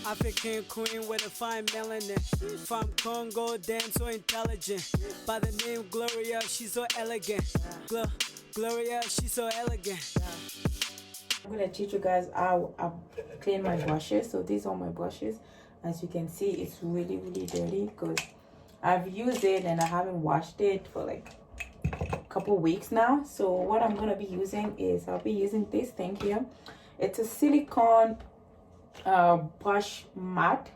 African queen with a fine melanin. From Congo, damn so intelligent. By the name Gloria, she's so elegant. Gloria, she's so elegant. I'm gonna teach you guys how I clean my brushes. So these are my brushes. As you can see, it's really dirty because I've used it and I haven't washed it for like a couple weeks now. So what I'm gonna be using is I'll be using this thing here. It's a silicone brush mat.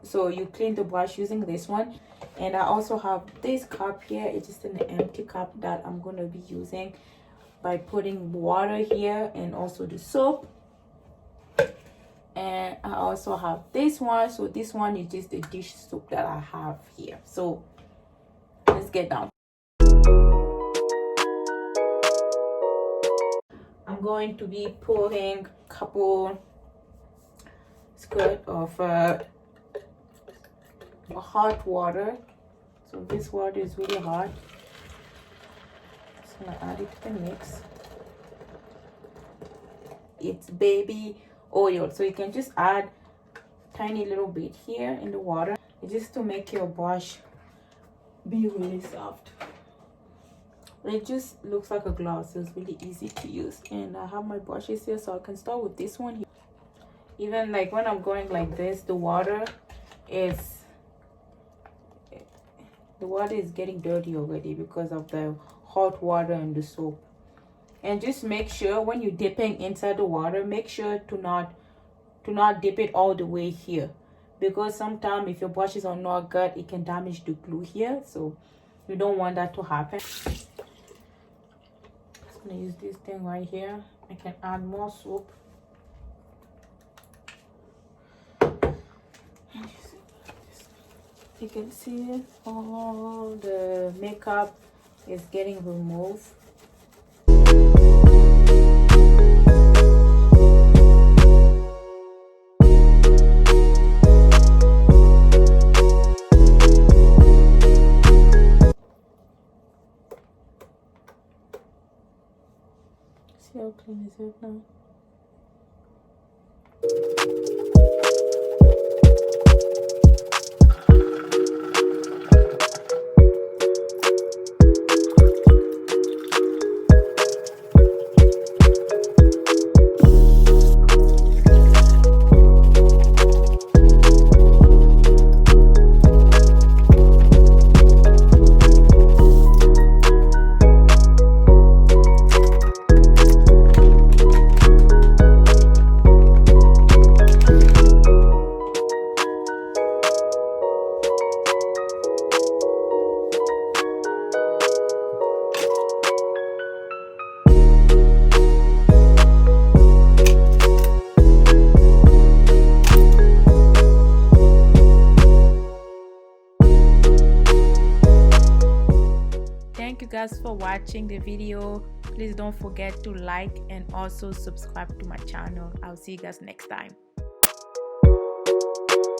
So you clean the brush using this one. And I also have this cup here. It's just an empty cup that I'm gonna be using by putting water here and also the soap. And I also have this one. So this one is just the dish soap that I have here. So let's get down. I'm going to be pouring a couple squirt of hot water. So this water is really hot. Just gonna add it to the mix. It's baby oil, so you can just add tiny little bit here in the water. It's just to make your brush be really soft. It just looks like a gloss, so it's really easy to use. And I have my brushes here, so I can start with this one here. Even like when I'm going like this, the water is getting dirty already because of the hot water and the soap. And just make sure when you're dipping inside the water, make sure to not dip it all the way here, because sometimes if your brushes are not good, it can damage the glue here. So you don't want that to happen. Just gonna use this thing right here. I can add more soap. You can see all the makeup is getting removed. See how clean is it now? Thank you guys for watching the video. Please don't forget to like and also subscribe to my channel. I'll see you guys next time.